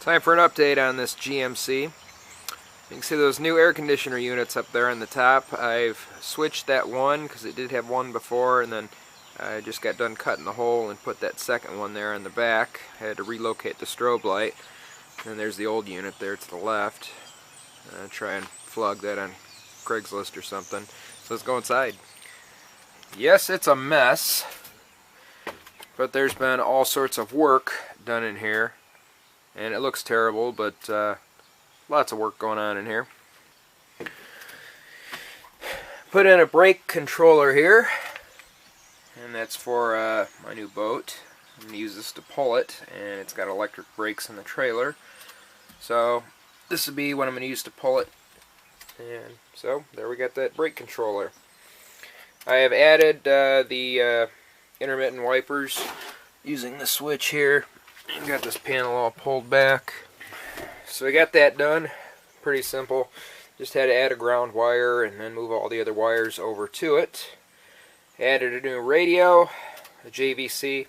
Time for an update on this GMC. You can see those new air conditioner units up there on the top. I've switched that one because it did have one before, and then I just got done cutting the hole and put that second one there in the back. I had to relocate the strobe light. And there's the old unit there to the left. Try and flog that on Craigslist or something. So let's go inside. Yes, it's a mess, but there's been all sorts of work done in here. And it looks terrible, but lots of work going on in here. Put in a brake controller here, and that's for my new boat. I'm going to use this to pull it, and it's got electric brakes in the trailer. So this would be what I'm going to use to pull it. And so there we got that brake controller. I have added the intermittent wipers using the switch here. Got this panel all pulled back. So we got that done. Pretty simple. Just had to add a ground wire and then move all the other wires over to it. Added a new radio, a JVC.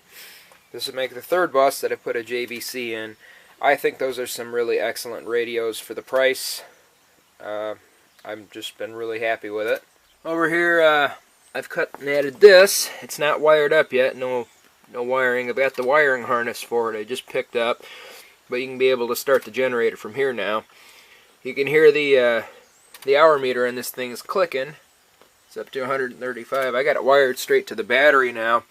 This would make the third bus that I put a JVC in. I think those are some really excellent radios for the price. I've just been really happy with it. Over here, I've cut and added this. It's not wired up yet. No wiring. I've got the wiring harness for it I just picked up, but you can be able to start the generator from here now. You can hear the hour meter on this thing is clicking. It's up to 135. I got it wired straight to the battery now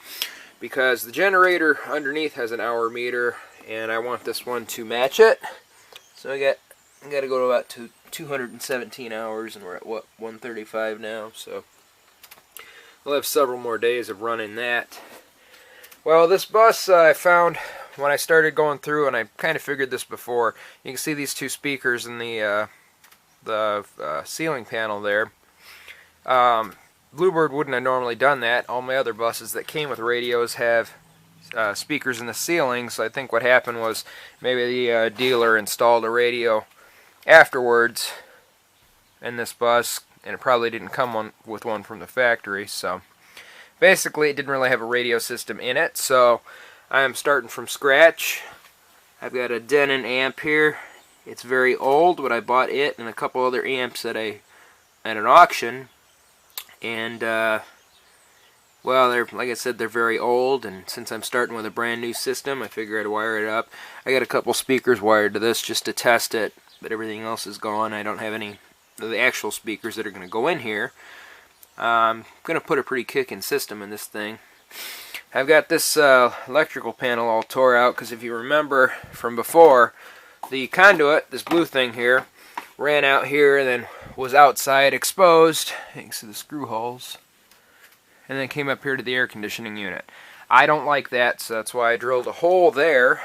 because the generator underneath has an hour meter, and I want this one to match it. So I got to go to about 217 hours, and we're at what, 135 now. So we'll have several more days of running that. Well, this bus I found when I started going through, and I kind of figured this before. You can see these two speakers in the ceiling panel there. Bluebird wouldn't have normally done that. All my other buses that came with radios have speakers in the ceiling, so I think what happened was maybe the dealer installed a radio afterwards in this bus, and it probably didn't come with one from the factory. So basically, it didn't really have a radio system in it, so I am starting from scratch. I've got a Denon amp here. It's very old, but I bought it and a couple other amps at an auction. And, well, like I said, they're very old, and since I'm starting with a brand new system, I figured I'd wire it up. I got a couple speakers wired to this just to test it, but everything else is gone. I don't have any of the actual speakers that are going to go in here. I'm going to put a pretty kicking system in this thing. I've got this electrical panel all tore out because if you remember from before, the conduit, this blue thing here, ran out here and then was outside exposed. You can see the screw holes. And then came up here to the air conditioning unit. I don't like that, so that's why I drilled a hole there.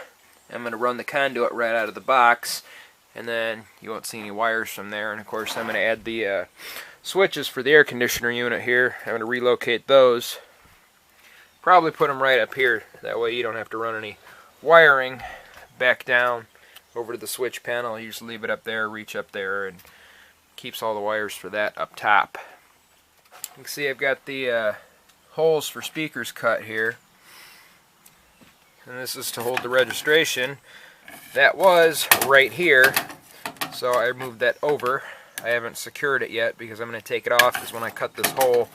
I'm going to run the conduit right out of the box, and then you won't see any wires from there. And of course I'm going to add the switches for the air conditioner unit here. I'm going to relocate those. Probably put them right up here. That way you don't have to run any wiring back down over to the switch panel. You just leave it up there, reach up there, and keeps all the wires for that up top. You can see I've got the holes for speakers cut here. And this is to hold the registration. That was right here, so I moved that over. I haven't secured it yet because I'm going to take it off, because when I cut this hole,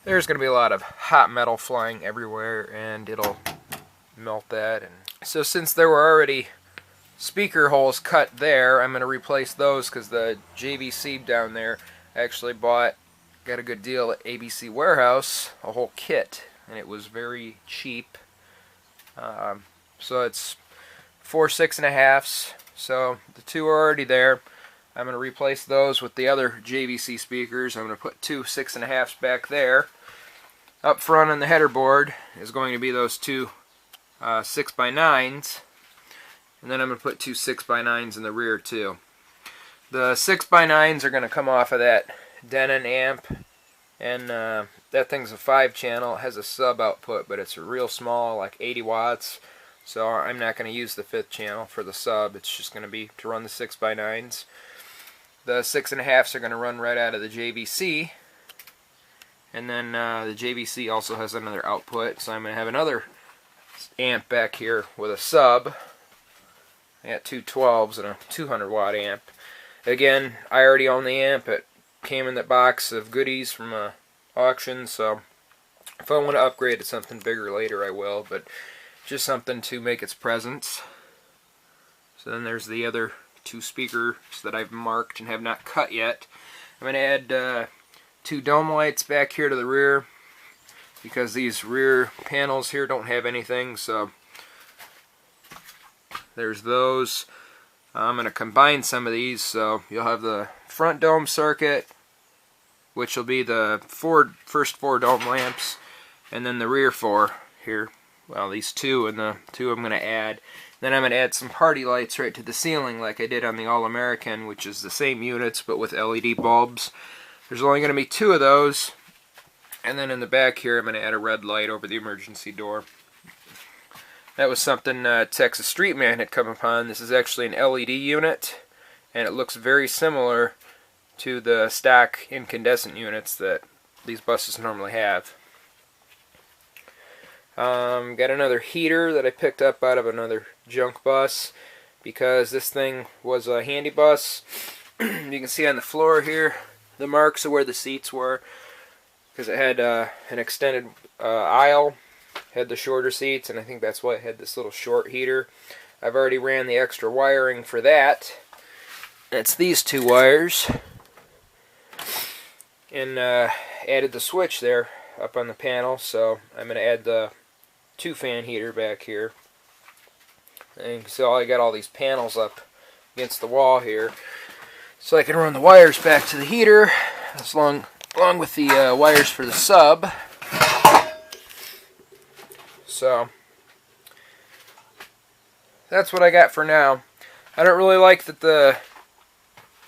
there's going to be a lot of hot metal flying everywhere, and it'll melt that. And so since there were already speaker holes cut there, I'm going to replace those because the JVC down there I actually got a good deal at ABC Warehouse, a whole kit, and it was very cheap. So it's 4 6.5s, so the two are already there. I'm going to replace those with the other JVC speakers. I'm going to put 2 6.5s back there. Up front on the header board is going to be those two 6x9s. And then I'm going to put 2 6x9s in the rear too. The 6x9s are going to come off of that Denon amp. And that thing's a 5-channel. It has a sub output, but it's real small, like 80 watts. So I'm not going to use the 5th channel for the sub. It's just going to be to run the 6x9s. The 6.5s are going to run right out of the JVC. And then the JVC also has another output, so I'm going to have another amp back here with a sub. I got two 12s and a 200 watt amp. Again, I already own the amp. It came in that box of goodies from a auction, so if I want to upgrade to something bigger later I will, but just something to make its presence. So then there's the other two speakers that I've marked and have not cut yet. I'm going to add two dome lights back here to the rear because these rear panels here don't have anything, so there's those. I'm going to combine some of these, so you'll have the front dome circuit, which will be the first four dome lamps, and then the rear four here. Well, these two, and the two I'm going to add. Then I'm going to add some party lights right to the ceiling like I did on the All-American, which is the same units but with LED bulbs. There's only going to be two of those. And then in the back here I'm going to add a red light over the emergency door. That was something Texas Street Man had come upon. This is actually an LED unit, and it looks very similar to the stock incandescent units that these buses normally have. Got another heater that I picked up out of another junk bus because this thing was a handy bus. You can see on the floor here the marks of where the seats were because it had an extended aisle, had the shorter seats, and I think that's why it had this little short heater. I've already ran the extra wiring for that. It's these two wires, and added the switch there up on the panel, so I'm going to add the two fan heater back here. And you can see I got all these panels up against the wall here, so I can run the wires back to the heater along with the wires for the sub. So that's what I got for now. I don't really like that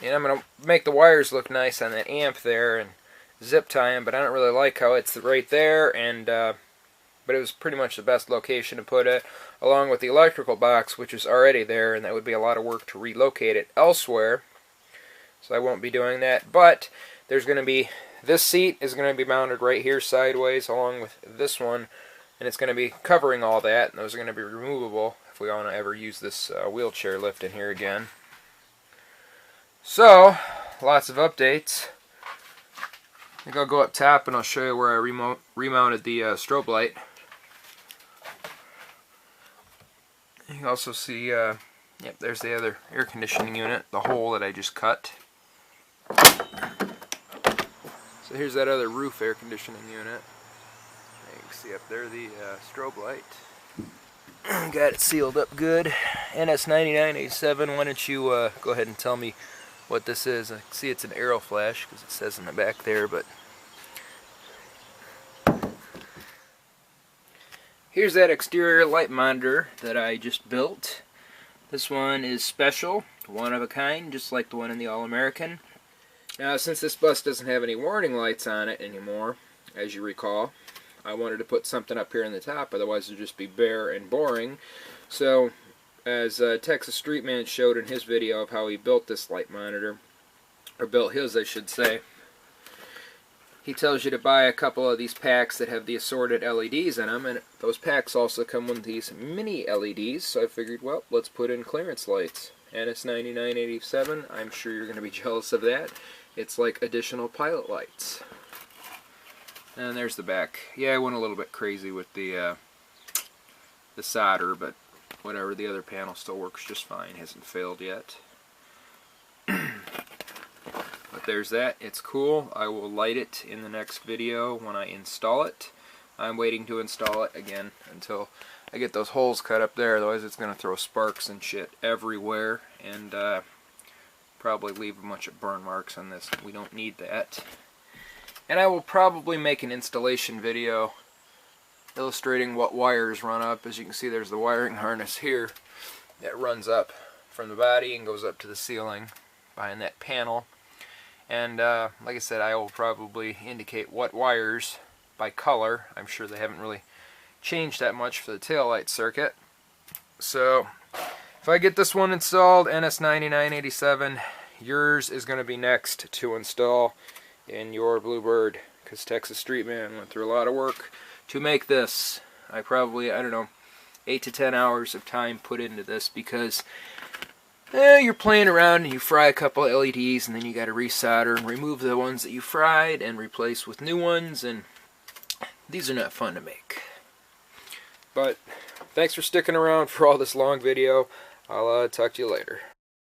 I'm going to make the wires look nice on that amp there and zip tie them, but I don't really like how it's right there, and but it was pretty much the best location to put it, along with the electrical box, which is already there, and that would be a lot of work to relocate it elsewhere, so I won't be doing that. But there's going to be, this seat is going to be mounted right here sideways along with this one, and it's going to be covering all that, and those are going to be removable if we want to ever use this wheelchair lift in here again. So, lots of updates. I think I'll go up top and I'll show you where I remounted the strobe light. You can also see, yep, there's the other air conditioning unit, the hole that I just cut. So here's that other roof air conditioning unit. You can see up there the strobe light. Got it sealed up good. NS9987, why don't you go ahead and tell me what this is. I can see it's an arrow flash because it says in the back there, but here's that exterior light monitor that I just built. This one is special, one of a kind, just like the one in the All-American. Now, since this bus doesn't have any warning lights on it anymore, as you recall, I wanted to put something up here on the top, otherwise it would just be bare and boring. So, as Texas Street Man showed in his video of how he built this light monitor, or built his, I should say, he tells you to buy a couple of these packs that have the assorted LEDs in them, and those packs also come with these mini LEDs, so I figured, well, let's put in clearance lights. And it's $99.87. I'm sure you're going to be jealous of that. It's like additional pilot lights. And there's the back. Yeah, I went a little bit crazy with the solder, but whatever, the other panel still works just fine. Hasn't failed yet. But there's that. It's cool. I will light it in the next video when I install it. I'm waiting to install it again until I get those holes cut up there, otherwise it's going to throw sparks and shit everywhere, and probably leave a bunch of burn marks on this. We don't need that. And I will probably make an installation video illustrating what wires run up. As you can see, there's the wiring harness here that runs up from the body and goes up to the ceiling behind that panel. And like I said, I will probably indicate what wires by color. I'm sure they haven't really changed that much for the taillight circuit. So if I get this one installed, NS9987, yours is going to be next to install in your Bluebird, because Texas Street Man went through a lot of work to make this. I don't know, 8 to 10 hours of time put into this, because you're playing around and you fry a couple of LEDs and then you got to resolder and remove the ones that you fried and replace with new ones, and these are not fun to make. But thanks for sticking around for all this long video. I'll talk to you later.